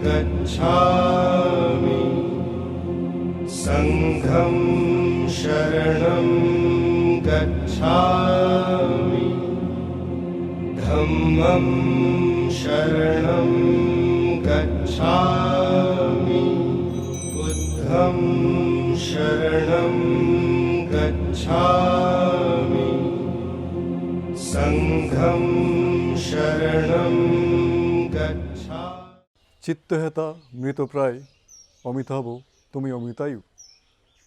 गच्छामि संघं शरणं गच्छामि धम्मं शरणं गच्छामि बुद्धं शरणं गच्छामि संघं शरणं गच्छामि। চিত্তহেতা মৃতপ্রায় অমিতাভ তুমি অমিতায়ু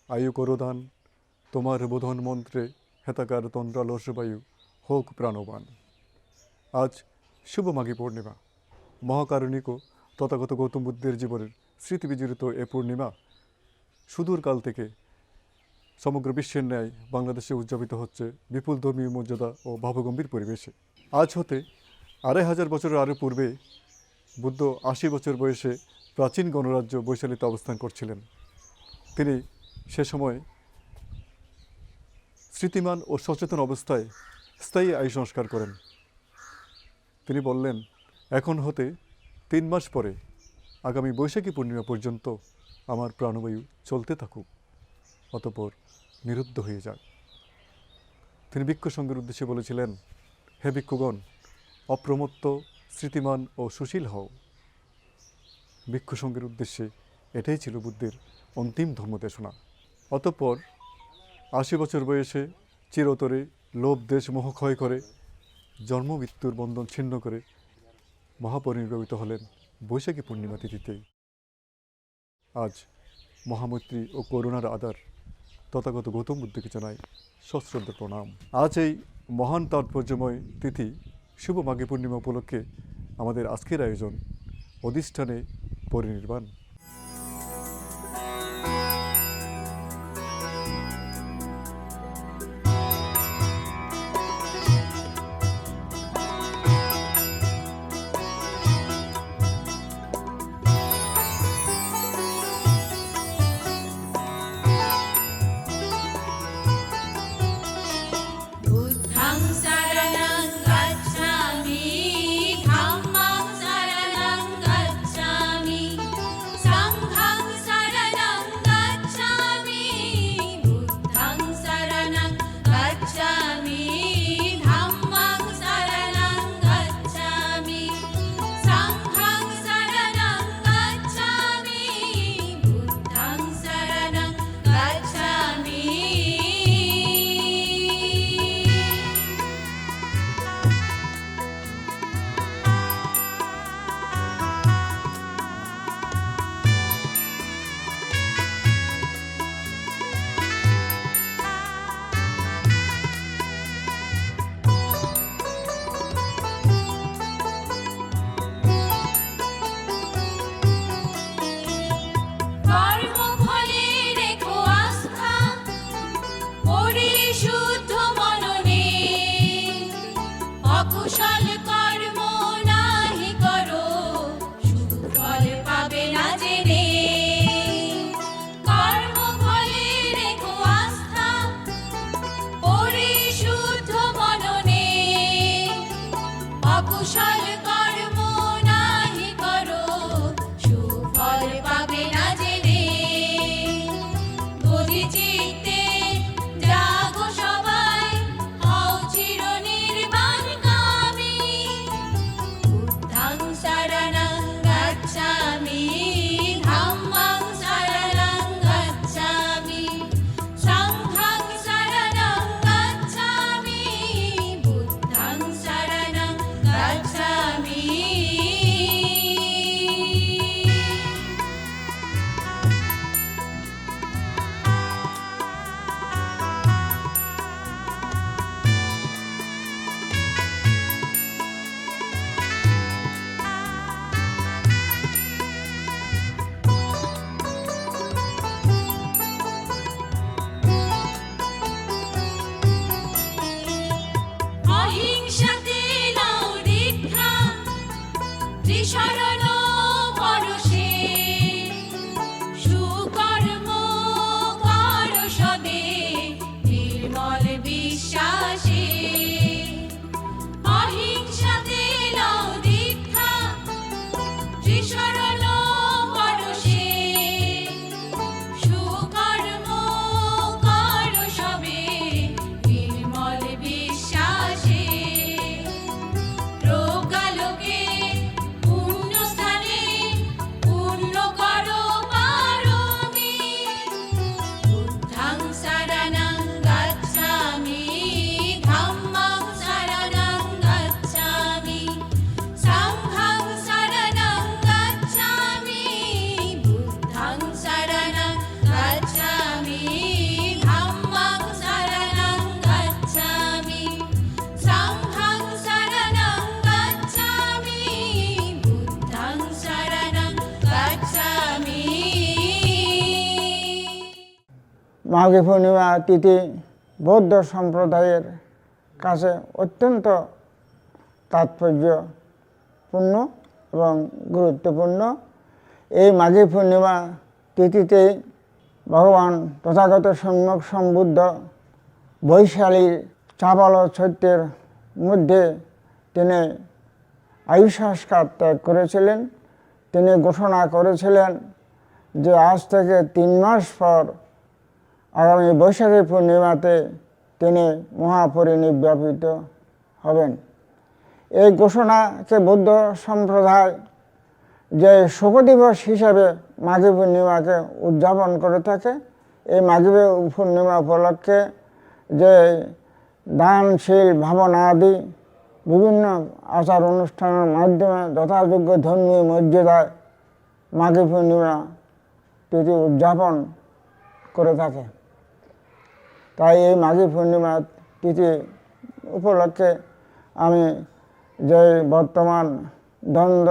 আয়ু করদান তোমার বোধন মন্ত্রে হেতাকার তন্দ্রালস বায়ু হোক প্রাণবান। আজ শুভ মাঘী পূর্ণিমা, মহাকারণিক ও তথাগত গৌতম বুদ্ধের জীবনের স্মৃতিবিজড়িত এ পূর্ণিমা সুদূর কাল থেকে সমগ্র বিশ্বের ন্যায় বাংলাদেশে উদযাপিত হচ্ছে বিপুল ধর্মীয় মর্যাদা ও ভাবগম্ভীর পরিবেশে। আজ হতে ২৫০০ বছরের আরও পূর্বে বুদ্ধ ৮০ বছর বয়সে প্রাচীন গণরাজ্য বৈশালীতে অবস্থান করছিলেন। তিনি সে সময় স্মৃতিমান ও সচেতন অবস্থায় স্থায়ী আয়ু সংস্কার করেন। তিনি বললেন, এখন হতে ৩ মাস পরে আগামী বৈশাখী পূর্ণিমা পর্যন্ত আমার প্রাণবায়ু চলতে থাকুক, অতঃপর নিরুদ্ধ হয়ে যাক। তিনি ভিক্ষু সঙ্গের উদ্দেশ্যে বলেছিলেন, হে ভিক্ষুগণ, অপ্রমত্ত, স্মৃতিমান ও সুশীল হও। ভিক্ষু সঙ্গের উদ্দেশ্যে এটাই ছিল বুদ্ধের অন্তিম ধর্মদেশনা। অতঃপর ৮০ বছর বয়সে চিরতরে লোভ দেশ মোহ ক্ষয় করে জন্ম মৃত্যুর বন্ধন ছিন্ন করে মহাপরিনির্বাপিত হলেন বৈশাখী পূর্ণিমা তিথিতেই। আজ মহামৈত্রী ও করুণার আদার তথাগত গৌতম বুদ্ধকে জানাই সশ্রদ্ধ প্রণাম। আজ এই মহান তাৎপর্যময় তিথি শুভ মাঘী পূর্ণিমা উপলক্ষে আমাদের আজকের আয়োজন অধিষ্ঠানে পরিনির্বাণ। बुद्धं शरणं गच्छामि धम्मं शरणं गच्छामि শ্রীশরণ পরশে সুকর্ম কর সবে নির্মল বিশ্বাসে প্রজ্ঞালোকে পুণ্য স্থানে পূর্ণ করো পারমি বুদ্ধাং শরণং গচ্ছামি ধাম্মাং শরণং গচ্ছামি সংঘং শরণং গচ্ছামি বুদ্ধাং শরণং গচ্ছামি ধাম্মাং শরণং গচ্ছামি সংঘং শরণং গচ্ছামি বুদ্ধাং শরণং গচ্ছামি। মাঘী পূর্ণিমা তিথি বৌদ্ধ সম্প্রদায়ের কাছে অত্যন্ত তাৎপর্যপূর্ণ এবং গুরুত্বপূর্ণ। এই মাঘী পূর্ণিমা তিথিতে ভগবান তথাগত সম্যক সম্বুদ্ধ বৈশালীর চাবল চৈত্যের মধ্যে তিনি আয়ু সংস্কার ত্যাগ করেছিলেন। তিনি ঘোষণা করেছিলেন যে আজ থেকে 3 মাস পর আগামী বৈশাখী পূর্ণিমাতে তিনি মহাপরিনির্বাপিত হবেন। এই ঘোষণাকে বৌদ্ধ সম্প্রদায় যে শোক দিবস হিসাবে মাঘী পূর্ণিমাকে উদযাপন করে থাকে। এই মাঘী পূর্ণিমা উপলক্ষে যে দানশীল ভাবনা আদি বিভিন্ন আচার অনুষ্ঠানের মাধ্যমে যথাযোগ্য ধর্মীয় মর্যাদায় মাঘী পূর্ণিমা তিথি উদযাপন করে থাকে। তাই এই মাঘী পূর্ণিমা তিথি উপলক্ষে আমি যে বর্তমান দ্বন্দ্ব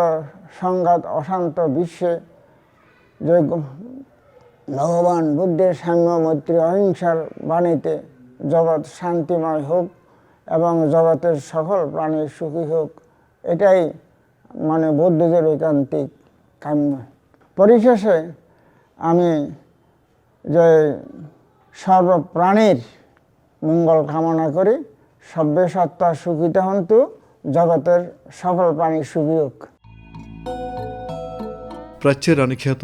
সংঘাত অশান্ত বিশ্বে যে ভগবান বুদ্ধের সাম্য মৈত্রী অহিংসার বাণীতে জগৎ শান্তিময় হোক এবং জগতের সকল প্রাণী সুখী হোক, এটাই বৌদ্ধদের ঐকান্তিক কাম্য। পরিশেষে আমি যে সর্বপ্রাণীর মঙ্গল কামনা করি। সব্যে সত্তা সুখিতা হন্তু, জগতের সকল প্রাণী সুখী হোক। প্রাচ্যের রানীখ্যাত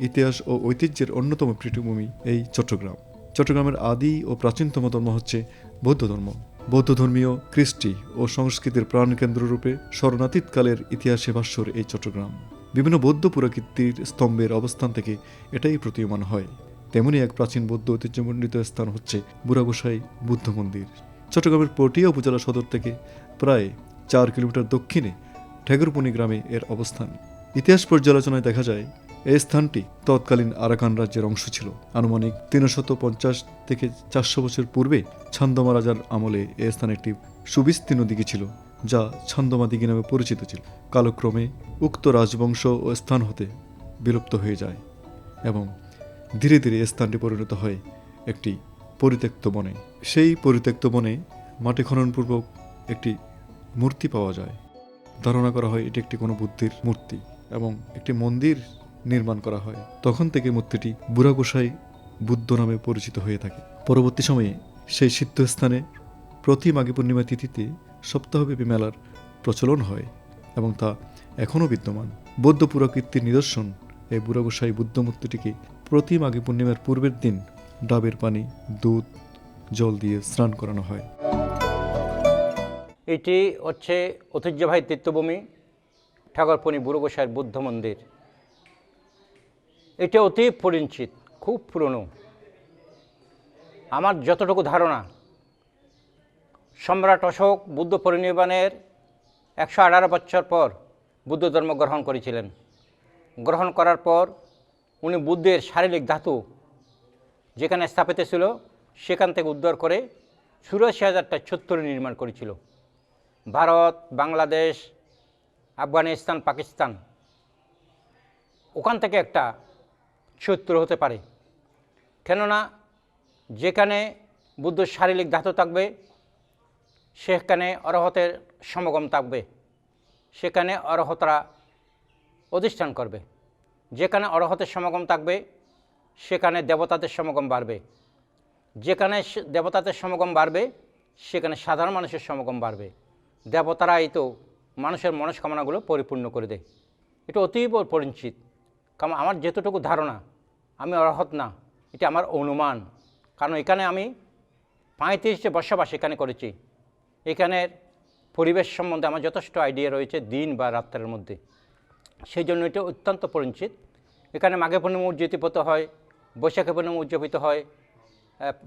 ইতিহাস ও ঐতিহ্যের অন্যতম পীঠভূমি এই চট্টগ্রাম। চট্টগ্রামের আদি ও প্রাচীনতম ধর্ম হচ্ছে বৌদ্ধ ধর্ম। বৌদ্ধ ধর্মীয় কৃষ্টি ও সংস্কৃতির প্রাণকেন্দ্ররূপে স্মরণাতীতকালের ইতিহাসে ভাস্বর এই চট্টগ্রাম। বিভিন্ন বৌদ্ধ পুরাকীর্তির স্তম্ভের অবস্থান থেকে এটাই প্রতীয়মান হয়। তেমনি এক প্রাচীন বৌদ্ধ ঐতিহ্যমণ্ডিত স্থান হচ্ছে বুড়াগোসাই বুদ্ধ মন্দির। চট্টগ্রামের পটিয়া উপজেলা সদর থেকে প্রায় 4 কিলোমিটার দক্ষিণে ঠেগুরপুনি গ্রামে এর অবস্থান। ইতিহাস পর্যালোচনায় দেখা যায় এই স্থানটি তৎকালীন আরাকান রাজ্যের অংশ ছিল। আনুমানিক 350 থেকে 400 বছর পূর্বে ছান্দমা রাজার আমলে এই স্থানে একটি সুবিস্তীর্ণ দিঘি ছিল, যা ছান্দমা দিঘি নামে পরিচিত ছিল। কালক্রমে উক্ত রাজবংশ ও স্থান হতে বিলুপ্ত হয়ে যায় এবং ধীরে ধীরে এই স্থানটি পরিণত হয় একটি পরিত্যক্ত বনে। সেই পরিত্যক্ত বনে মাটি খননপূর্বক একটি মূর্তি পাওয়া যায়। ধারণা করা হয় এটি একটি কোনো বুদ্ধের মূর্তি এবং একটি মন্দির নির্মাণ করা হয়। তখন থেকে মূর্তিটি বুড়াগোসাই বুদ্ধ নামে পরিচিত হয়ে থাকে। পরবর্তী সময়ে সেই সিদ্ধস্থানে প্রতি মাঘী পূর্ণিমা তিথিতে সপ্তাহব্যাপী মেলার প্রচলন হয় এবং তা এখনও বিদ্যমান। বৌদ্ধ পুরাকীর্তির নিদর্শন এই বুড়াগোসাই বুদ্ধ মূর্তিটিকে প্রতি মাঘী পূর্ণিমার পূর্বের দিন ডাবের পানি, দুধ, জল দিয়ে স্নান করানো হয়। এটি হচ্ছে ঐতিহ্যবাহী তীর্থভূমি ঠাকুরপুনি বুড়াগোসাইয়ের বুদ্ধ মন্দির। এটা অতি পরিচিত, খুব পুরনো। আমার যতটুকু ধারণা, সম্রাট অশোক বুদ্ধ পরিনির্বাণের 118 বছর পর বুদ্ধ ধর্ম গ্রহণ করেছিলেন। গ্রহণ করার পর উনি বুদ্ধের শারীরিক ধাতু যেখানে স্থাপিত ছিল সেখান থেকে উদ্ধার করে 84,000টা চত্বরি নির্মাণ করেছিল। ভারত, বাংলাদেশ, আফগানিস্তান, পাকিস্তান, ওখান থেকে একটা চত্বর হতে পারে। কেননা যেখানে বুদ্ধর শারীরিক ধাতু থাকবে সেখানে অরহতের সমাগম থাকবে, সেখানে অরহতরা অধিষ্ঠান করবে। যেখানে অরহতের সমাগম থাকবে সেখানে দেবতাদের সমাগম বাড়বে। যেখানে দেবতাদের সমাগম বাড়বে সেখানে সাধারণ মানুষের সমাগম বাড়বে। দেবতারাই তো মানুষের মনস্কামনাগুলো পরিপূর্ণ করে দেয়। এটা অতীব পরিচিত। কারণ আমার যেতটুকু ধারণা, আমি অর্হত না, এটা আমার অনুমান। কারণ এখানে আমি 35 বসবাস এখানে করেছি। এখানের পরিবেশ সম্বন্ধে আমার যথেষ্ট আইডিয়া রয়েছে দিন বা রাত্রের মধ্যে, সেই জন্য এটা অত্যন্ত পরিচিত। এখানে মাঘে পূর্ণিমা উদযাপিত হয়, বৈশাখী পূর্ণিমা উদযাপিত হয়,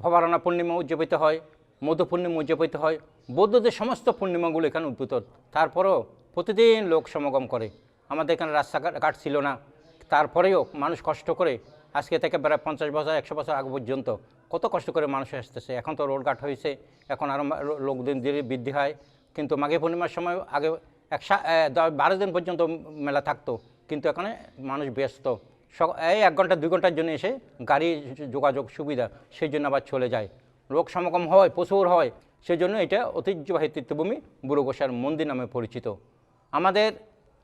ভবারণা পূর্ণিমা উদযাপিত হয়, মধু পূর্ণিমা উদযাপিত হয়। বৌদ্ধদের সমস্ত পূর্ণিমাগুলো এখানে উদ্ভূত। তারপরেও প্রতিদিন লোক সমাগম করে। আমাদের এখানে রাস্তাঘাট ছিল না, তারপরেও মানুষ কষ্ট করে আজকে থেকে প্রায় 50 বছর 100 বছর আগে পর্যন্ত কত কষ্ট করে মানুষ আসতেছে। এখন তো রোডঘাট হয়েছে, এখন আরও লোক দিন ধীরে বৃদ্ধি হয়। কিন্তু মাঘে পূর্ণিমার সময় আগে 12 দিন পর্যন্ত মেলা থাকতো, কিন্তু এখানে মানুষ ব্যস্ত। এই 1 ঘন্টা 2 ঘন্টার জন্য এসে গাড়ি যোগাযোগ সুবিধা, সেই জন্য আবার চলে যায়। লোক সমাগম হয়, প্রচুর হয়, সেই জন্য এটা ঐতিহ্যবাহী তীর্থভূমি বুড়ো গোসাইর মন্দির নামে পরিচিত।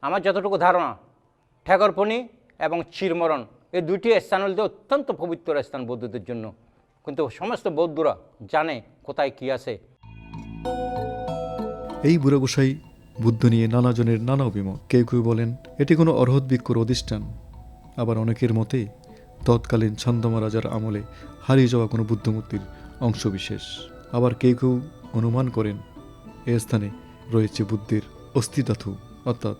আমার যতটুকু ধারণা, ঠেগরপনি এবং চিরমরণ এই দুইটি স্থান হলে অত্যন্ত পবিত্র স্থান বৌদ্ধদের জন্য, কিন্তু সমস্ত বৌদ্ধরা জানে কোথায় কী আছে। এই বুড়ো গোসাই বুদ্ধ নিয়ে নানাজনের নানা অভিমত। কেউ কেউ বলেন এটি কোনো অর্হত ভিক্ষুর অধিষ্ঠান, আবার অনেকের মতে তৎকালীন ছন্দমা রাজার আমলে হারিয়ে যাওয়া কোনো বুদ্ধমূর্তির অংশবিশেষ। আবার কেউ কেউ অনুমান করেন এ স্থানে রয়েছে বুদ্ধের অস্থিধাতু অর্থাৎ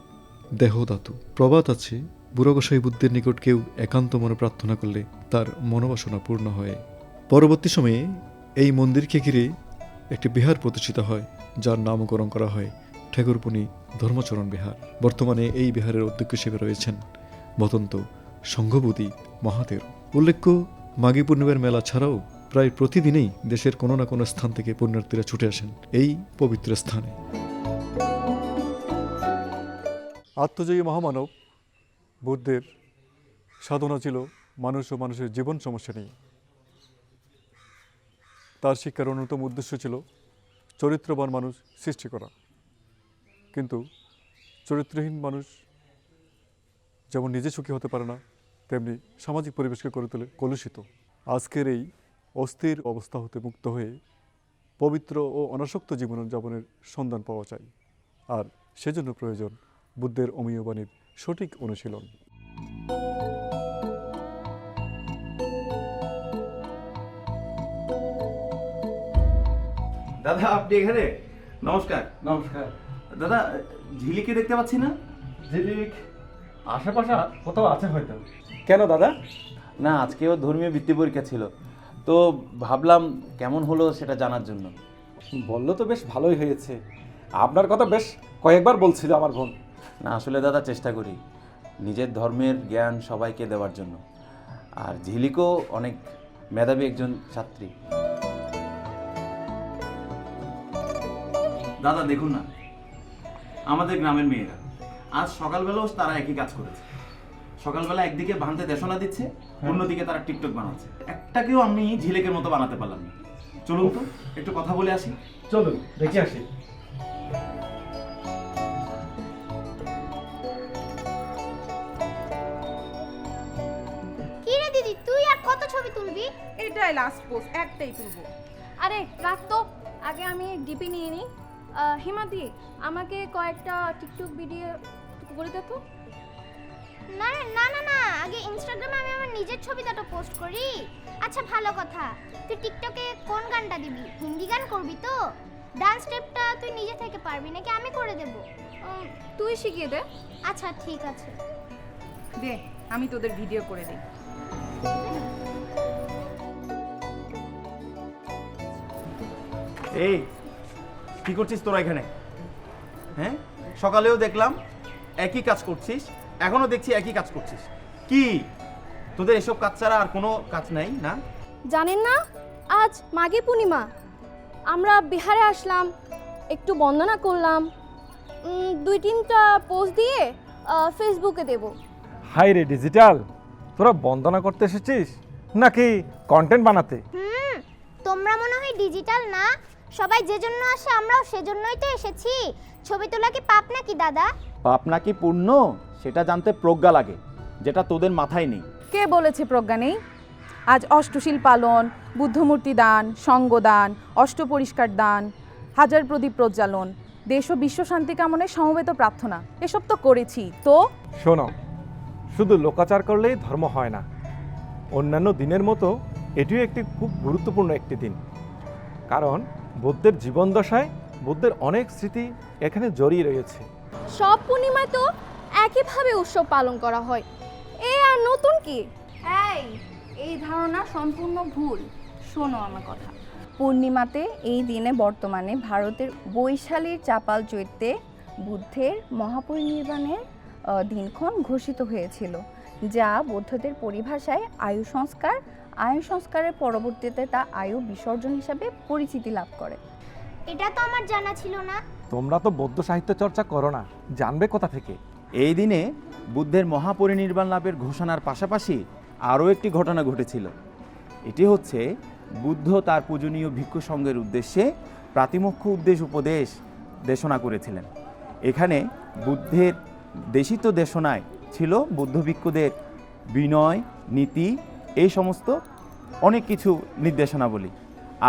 দেহধাতু। প্রবাদ আছে বুড়ো গোসাই বুদ্ধের নিকট কেউ একান্ত মনে প্রার্থনা করলে তার মনোবাসনা পূর্ণ হয়। পরবর্তী সময়ে এই মন্দিরকে ঘিরে একটি বিহার প্রতিষ্ঠিত হয়, যার নামকরণ করা হয় ঠেগরপনি ধর্মচরণ বিহার। বর্তমানে এই বিহারের অধ্যক্ষ হিসেবে রয়েছেন বতন্ত সংঘবতী মহাতের। উল্লেখ্য, মাঘী পূর্ণিমার মেলা ছাড়াও প্রায় প্রতিদিনই দেশের কোনো না কোনো স্থান থেকে পুণ্যার্থীরা ছুটে আসেন এই পবিত্র স্থানে। আত্মজয়ী মহামানব বুদ্ধের সাধনা ছিল মানুষ ও মানুষের জীবন সমস্যা নিয়ে। তার শিক্ষার অন্যতম উদ্দেশ্য ছিল চরিত্রবান মানুষ সৃষ্টি করা। কিন্তু চরিত্রহীন মানুষ যেমন নিজে সুখী হতে পারে না, তেমনি সামাজিক পরিবেশকে করে তোলে কলুষিত। আজকের এই অস্থির অবস্থা হতে মুক্ত হয়ে পবিত্র ও অনাসক্ত জীবনযাপনের সন্ধান পাওয়া চাই, আর সেজন্য প্রয়োজন বুদ্ধের অমীয় বাণীর সঠিক অনুশীলন। দাদা আপনি এখানে? নমস্কার। নমস্কার। দাদা ঝিলিকে দেখতে পাচ্ছি না। ঝিলিক আশেপাশে কোথাও আছে হয়তো। কেন দাদা? না, আজকেও ধর্মীয় বৃত্তি পরীক্ষা ছিল, তো ভাবলাম কেমন হলো সেটা জানার জন্য। বললো তো বেশ ভালোই হয়েছে। আপনার কথা বেশ কয়েকবার বলছিল আমার বোন। না আসলে দাদা চেষ্টা করি নিজের ধর্মের জ্ঞান সবাইকে দেওয়ার জন্য, আর ঝিলিকও অনেক মেধাবী একজন ছাত্রী। দাদা দেখুন না, আমাদের গ্রামের মেয়েরা আজ সকালবেলাও তারা একই কাজ করেছে। সকালবেলা একদিকে ভান্তে দেশনা দিচ্ছে, অন্যদিকে তারা টিকটক বানাচ্ছে। একটাকেও আমি ঝিলেকের মতো বানাতে পারলাম না। চলুন তো একটু কথা বলে আসি। চলুন দেখে আসি। কি রে দিদি, তুই আর কত ছবি তুলবি? এটাই লাস্ট পোস্ট, একটাই তুলবো। আরে রাখ তো, আগে আমি ডিপি নিয়ে নিই। হিমাদি, আমাকে কয়েকটা টিকটক ভিডিও করে দেখো। না না না না, আগে ইনস্টাগ্রামে আমি আমার নিজের ছবিটা তো পোস্ট করি। আচ্ছা ভালো কথা, তুই টিকটকে কোন গানটা দিবি? হিন্দি গান করবি তো? ডান্স স্টেপটা তুই নিজে থেকে পারবি নাকি আমি করে দেব? তুই শিখিয়ে দে। আচ্ছা ঠিক আছে, দে আমি তোদের ভিডিও করে দিই। এই কি করছিস তোরা এখানে? হ্যাঁ, সকালেও দেখলাম একই কাজ করছিস, এখনো দেখছি একই কাজ করছিস। কি তোদের এসব কাজ ছাড়া আর কোনো কাজ নাই না? জানেন না আজ মাঘী পূর্ণিমা, আমরা বিহারে আসলাম, একটু বন্দনা করলাম, 2-3টা পোস্ট দিয়ে ফেসবুকে দেব। হাই রে ডিজিটাল, তোরা বন্দনা করতে এসেছিস নাকি কন্টেন্ট বানাতে? তোমরা মনে হয় ডিজিটাল না, সবাই যে জন্য আসে আমরাও সেজন্যই তো এসেছি। ছবি তোলা কি পাপ নাকি দাদা? পাপ নাকি পুণ্য সেটা জানতে প্রজ্ঞা লাগে, যেটা তোদের মাথায় নেই। কে বলেছে প্রজ্ঞা নেই? আজ অষ্টশীল পালন, বুদ্ধমূর্তি দান, সঙ্গদান, অষ্টপরিষ্কার দান, হাজার প্রদীপ প্রজ্বালন, দেশ ও বিশ্ব শান্তি কামনায় সমবেত প্রার্থনা এসব তো করেছি। তো শোনো, শুধু লোকাচার করলেই ধর্ম হয় না। অন্যান্য দিনের মতো এটিও একটি খুব গুরুত্বপূর্ণ একটি দিন, কারণ বুদ্ধের জীবন দশায় বুদ্ধের অনেক স্মৃতি এখানে জড়িয়ে রয়েছে। সব পূর্ণিমায় তো একইভাবে উৎসব পালন করা হয়, এ আর নতুন কি? এই ধারণা সম্পূর্ণ ভুল। শোনো আমার কথা। পূর্ণিমাতে এই দিনে বর্তমানে ভারতের বৈশালীর চাপাল চৈত্যে বুদ্ধের মহাপরিনির্বাণের দিনক্ষণ ঘোষিত হয়েছিল, যা বৌদ্ধদের পরিভাষায় আয়ু সংস্কার। আয়ু সংস্কারের পরবর্তীতে তা আয়ু বিসর্জন হিসাবে পরিচিতি লাভ করে। এটা তো আমার জানা ছিল না। তোমরা তো বৌদ্ধ সাহিত্য চর্চা করো না, জানবে কোথা থেকে? এই দিনে বুদ্ধের মহাপরিনির্বাণ লাভের ঘোষণার পাশাপাশি আরও একটি ঘটনা ঘটেছিল। এটি হচ্ছে বুদ্ধ তার পূজনীয় ভিক্ষু সংঘের উদ্দেশ্যে প্রাতিমোক্ষ উপদেশ দেশনা করেছিলেন। এখানে বুদ্ধের দেশিত দেশনায় ছিল বুদ্ধ ভিক্ষুদের বিনয়, নীতি, এই সমস্ত অনেক কিছু নির্দেশনাবলী।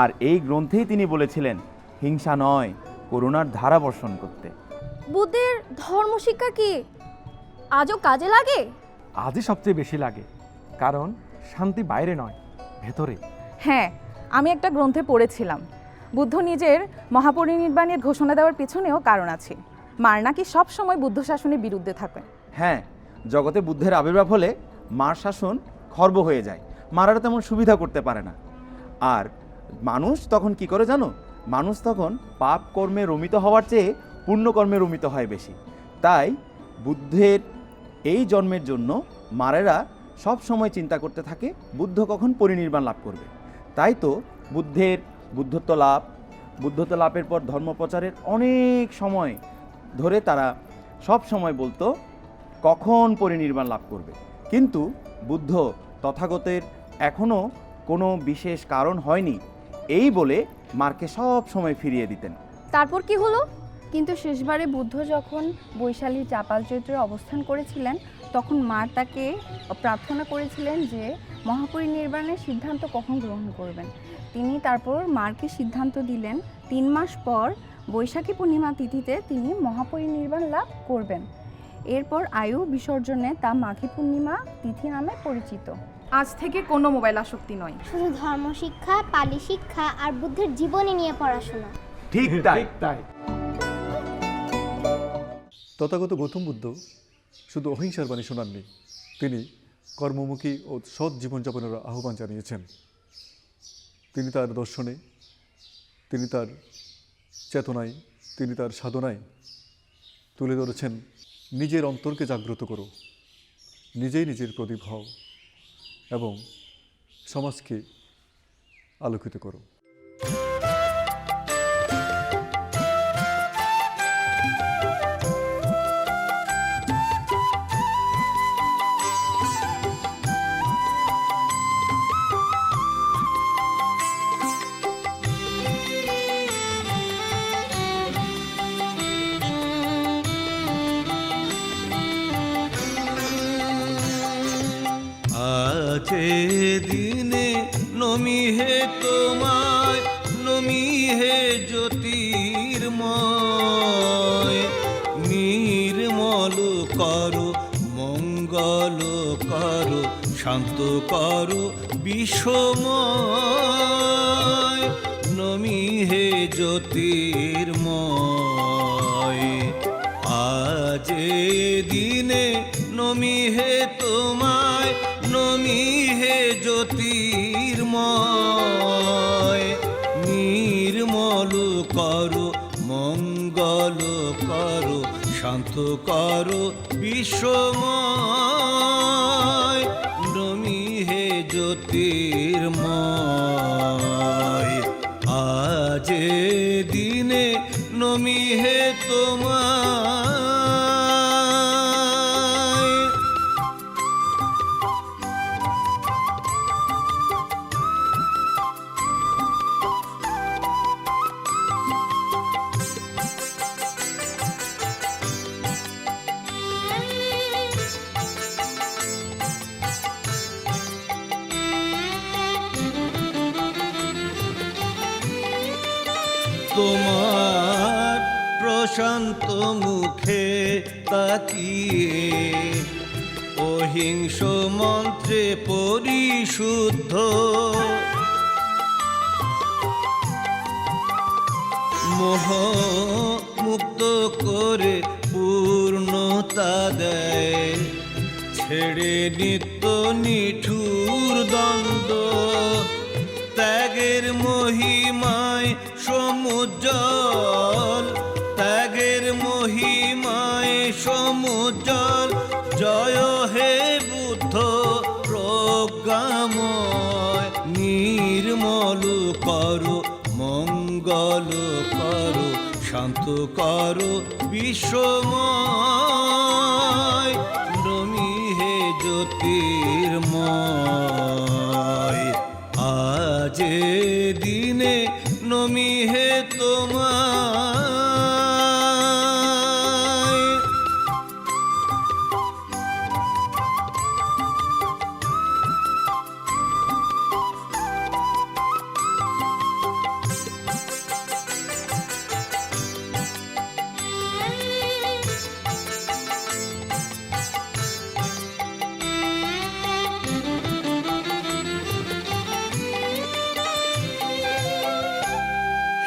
আর এই গ্রন্থেই তিনি বলেছিলেন হিংসা নয়, করুণার ধারা বর্ষণ করতে। বুদ্ধের ধর্মশিক্ষা কি আজও কাজে লাগে? আজই সবচেয়ে বেশি লাগে, কারণ শান্তি বাইরে নয়, ভেতরে। হ্যাঁ, আমি একটা গ্রন্থে পড়েছিলাম বুদ্ধ নিজের মহাপরিনির্বাণের ঘোষণা দেওয়ার পিছনেও কারণ আছে। মার নাকি সব সময় বুদ্ধ শাসনের বিরুদ্ধে থাকে। হ্যাঁ, জগতে বুদ্ধের আবির্ভাব হলে মার শাসন খর্ব হয়ে যায়, মারারা তেমন সুবিধা করতে পারে না। আর মানুষ তখন কি করে জানো? মানুষ তখন পাপ কর্মে রমিত হওয়ার চেয়ে পুণ্যকর্মে রমিত হয় বেশি। তাই বুদ্ধের এই জন্মের জন্য মারেরা সব সময় চিন্তা করতে থাকে বুদ্ধ কখন পরিনির্বাণ লাভ করবে। তাই তো বুদ্ধত্ব লাভের পর ধর্মপ্রচারের অনেক সময় ধরে তারা সব সময় বলতো কখন পরিনির্বাণ লাভ করবে। কিন্তু বুদ্ধ তথাগতের এখনও কোনো বিশেষ কারণ হয়নি এই বলে মারকে সব সময় ফিরিয়ে দিতেন। তারপর কি হলো? কিন্তু শেষবারে বুদ্ধ যখন বৈশালীর চাপাল চৈত্রে অবস্থান করেছিলেন, তখন মার তাকে প্রার্থনা করেছিলেন যে মহাপরিনির্বাণের সিদ্ধান্ত কখন গ্রহণ করবেন। তিনি তারপর মারকে সিদ্ধান্ত দিলেন 3 মাস পর বৈশাখী পূর্ণিমা তিথিতে তিনি মহাপরিনির্বাণ লাভ করবেন। এরপর আয়ু বিসর্জনে তা মাঘী পূর্ণিমা তিথি নামে পরিচিত। আজ থেকে কোনো মোবাইল আসক্তি নয়, শুধু ধর্মশিক্ষা, পালি শিক্ষা আর বুদ্ধের জীবনী নিয়ে পড়াশোনা। ঠিক তাই। তথাগত গৌতম বুদ্ধ শুধু অহিংসার বাণী শোনাননি, তিনি কর্মমুখী ও সৎ জীবনযাপনের আহ্বান জানিয়েছেন। তিনি তার দর্শনে, তিনি তার চেতনায়, তিনি তার সাধনায় তুলে ধরেছেন নিজের অন্তরকে জাগ্রত করো, নিজেই নিজের প্রদীপ হও এবং সমাজকে আলোকিত করো। আছে দিনে নমি হে তোমায়, নমি হে জ্যোতির্ময়, নির্মল করো, মঙ্গল করো, শান্ত করো বিষময়, নমি হে জ্যোতির্ময়। আজ দিনে নমি হে তোমায়, নমি হে জ্যোতির্ময়, নির্মল করো, মঙ্গল করো, শান্ত করো বিষময়, নমি হে জ্যোতির্ময়। আজ দিনে নমি হে তোমায়। তোমার প্রশান্ত মুখে তাকিয়ে অহিংস মন্ত্রে পরিশুদ্ধ মোহ মুক্ত করে পূর্ণতা দেয়, ছেড়ে নিত্য নিঠুর দ্বন্দ্ব, ত্যাগের মহিমায় সমুজ্জ্বল, ত্যাগের মহিমায় সমুজ্জ্বল। জয় হে বুদ্ধ প্রজ্ঞাময়, নির্মল করো মঙ্গল করো, শান্ত করো বিশ্বময়। নমি হে জ্যোতির্ময়, আজ দিনে নমি হে তোমায়।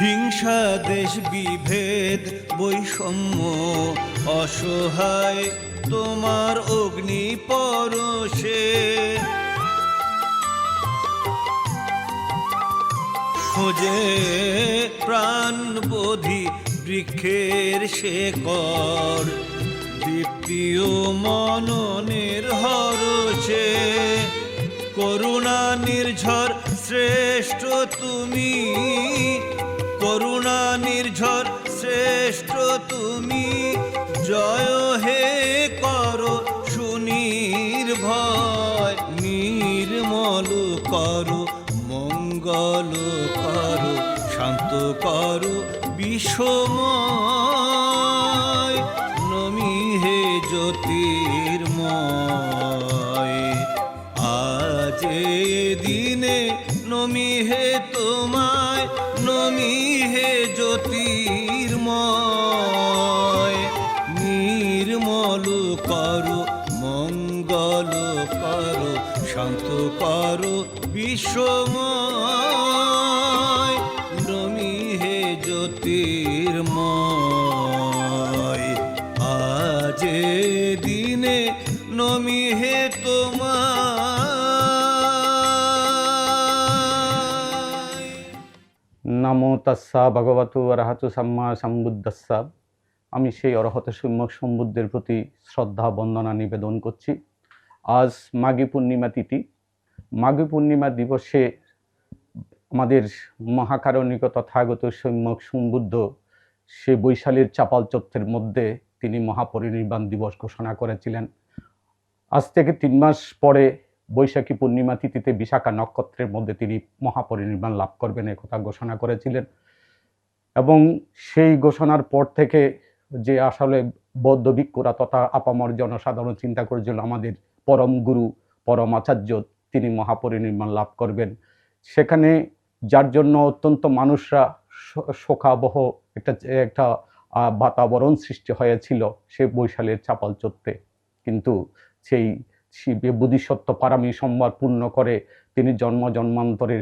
হিংসা দেশ বিভেদ বৈষম্য অসহায় তোমার অগ্নি পরশে, খোঁজে প্রাণবোধি বৃক্ষের শেকড়, দীপ্তিও মননের হরষে। করুণা নির্ঝর শ্রেষ্ঠ তুমি, করুণা নির্ঝর শ্রেষ্ঠ তুমি। জয় হে করো সুনির্ভয়, নির্মল করো মঙ্গল করো, শান্ত করো বিশ্বময়। নমি হে জ্যোতির্ময়, আজ দিনে নমি হে তোমায়। নমি হে জ্যোতির্ময়, নির্মল করো মঙ্গল করো, শান্ত করো বিশ্বময়। নমি হে জ্যোতির্ময়, আজ দিনে নমি হে তোমায়। নমো তস্সা ভগবতু অরহতু সাম্মা সম্বুদ্ধস্সা। আমি সেই অরহত সম্যক সম্বুদ্ধের প্রতি শ্রদ্ধা বন্দনা নিবেদন করছি। আজ মাঘী পূর্ণিমা তিথি। মাঘী পূর্ণিমা দিবসে আমাদের মহাকারণিক তথাগত সম্যক সম্বুদ্ধ সে বৈশালীর চাপাল চত্বরের মধ্যে তিনি মহাপরিনির্বাণ দিবস ঘোষণা করেছিলেন। আজ থেকে 3 মাস পরে বৈশাখী পূর্ণিমা তিথিতে বিশাখা নক্ষত্রের মধ্যে তিনি মহাপরিনির্বাণ লাভ করবেন একথা ঘোষণা করেছিলেন। এবং সেই ঘোষণার পর থেকে যে আসলে বৌদ্ধ ভিক্ষুরা তথা আপামর জনসাধারণ চিন্তা করেছিল আমাদের পরম গুরু পরম আচার্য তিনি মহাপরিনির্বাণ লাভ করবেন, সেখানে যার জন্য অত্যন্ত মানুষরা শোকাবহ একটা বাতাবরণ সৃষ্টি হয়েছিল সে বৈশালীর চাপাল চত্বরে। কিন্তু সেই বোধিসত্ত্ব পারামি সম্ভার পূর্ণ করে তিনি জন্ম জন্মান্তরের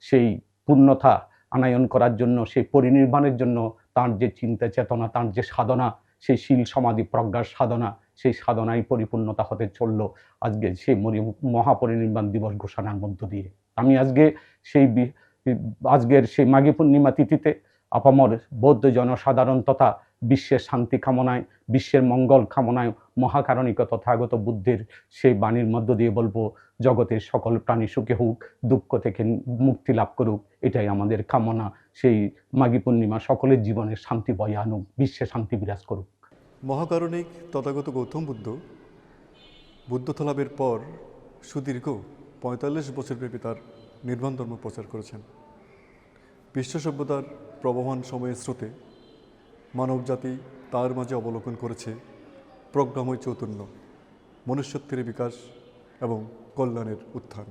সেই পূর্ণতা আনায়ন করার জন্য, সেই পরিনির্বাণের জন্য তার যে চিন্তা চেতনা, তার যে সাধনা, সেই শীল সমাধি প্রজ্ঞার সাধনা, সেই সাধনায় পরিপূর্ণতা হতে চলল আজকে সেই মহাপরিনির্বাণ দিবস ঘোষণার মধ্য দিয়ে। আমি আজকের সেই মাঘী পূর্ণিমা তিথিতে আপামর বৌদ্ধ জনসাধারণ তথা বিশ্বের শান্তি কামনায়, বিশ্বের মঙ্গল কামনায় মহাকারণিক তথাগত বুদ্ধের সেই বাণীর মধ্য দিয়ে বলবো, জগতের সকল প্রাণী সুখে হোক, দুঃখ থেকে মুক্তি লাভ করুক, এটাই আমাদের কামনা। সেই মাঘী পূর্ণিমা সকলের জীবনের শান্তি বয়ে আনুক, বিশ্বে শান্তি বিরাজ করুক। মহাকারণিক তথাগত গৌতম বুদ্ধ বুদ্ধত্ব লাভের পর সুদীর্ঘ 45 বছরব্যাপী তার নির্বাণ ধর্ম প্রচার করেছেন। বিশ্ব সভ্যতার প্রবহমান সময়ের স্রোতে মানবজাতি তার মাঝে অবলোকন করেছে প্রজ্ঞাময় চৈতন্য, মনুষ্যত্বের বিকাশ এবং কল্যাণের উত্থান।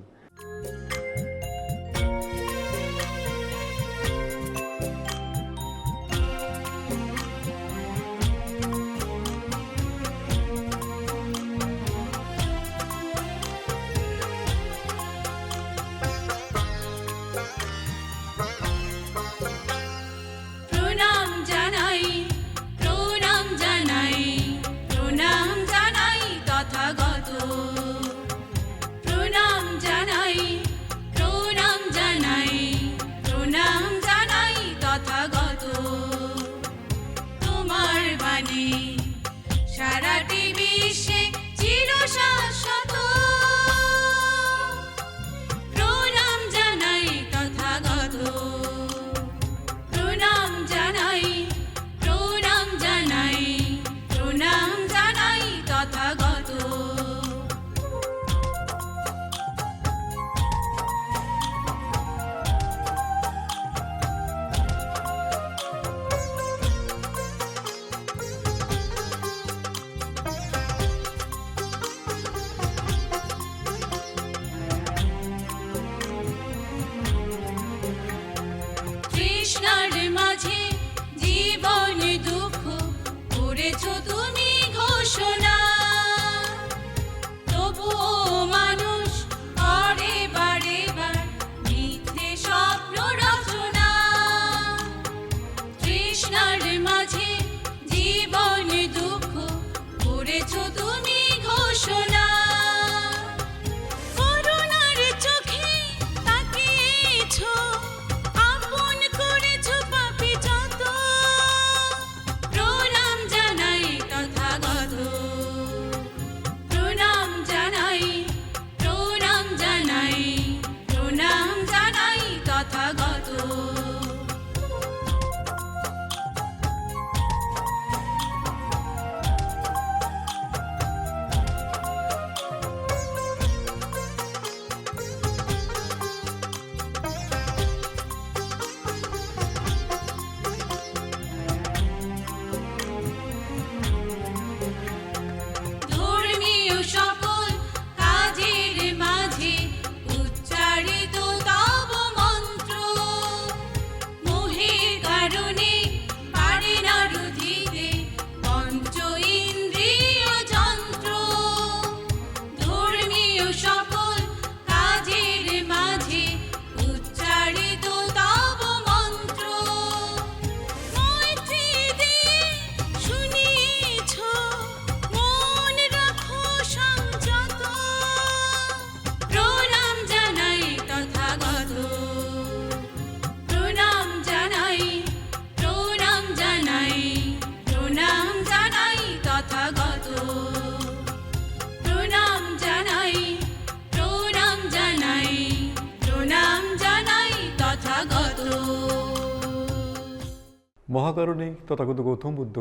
মহাকারণে তথাগত গৌতম বুদ্ধ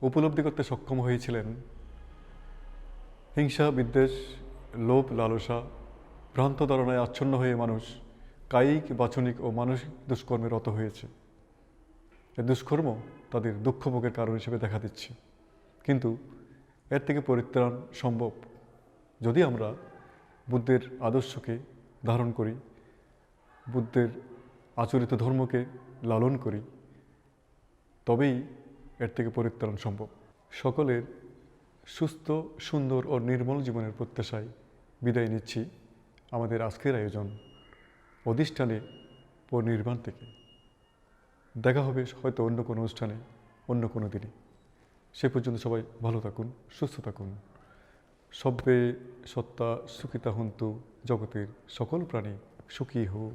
উপলব্ধি করতে সক্ষম হয়েছিলেন হিংসা, বিদ্বেষ, লোভ, লালসা, ভ্রান্ত ধারণায় আচ্ছন্ন হয়ে মানুষ কায়িক, বাচনিক ও মানসিক দুষ্কর্মে রত হয়েছে। এই দুষ্কর্ম তাদের দুঃখভোগের কারণ হিসেবে দেখা দিচ্ছে, কিন্তু এর থেকে পরিত্রাণ সম্ভব যদি আমরা বুদ্ধের আদর্শকে ধারণ করি, বুদ্ধের আচরিত ধর্মকে লালন করি, তবেই এর থেকে পরিত্রাণ সম্ভব। সকলের সুস্থ, সুন্দর ও নির্মল জীবনের প্রত্যাশায় বিদায় নিচ্ছি আমাদের আজকের আয়োজন অধিষ্ঠানে পরিনির্বাণ থেকে। দেখা হবে হয়তো অন্য কোনো অনুষ্ঠানে, অন্য কোনো দিনে। সে পর্যন্ত সবাই ভালো থাকুন, সুস্থ থাকুন। সব্যে সত্তা সুখিতা হন্তু, জগতের সকল প্রাণী সুখী হোক।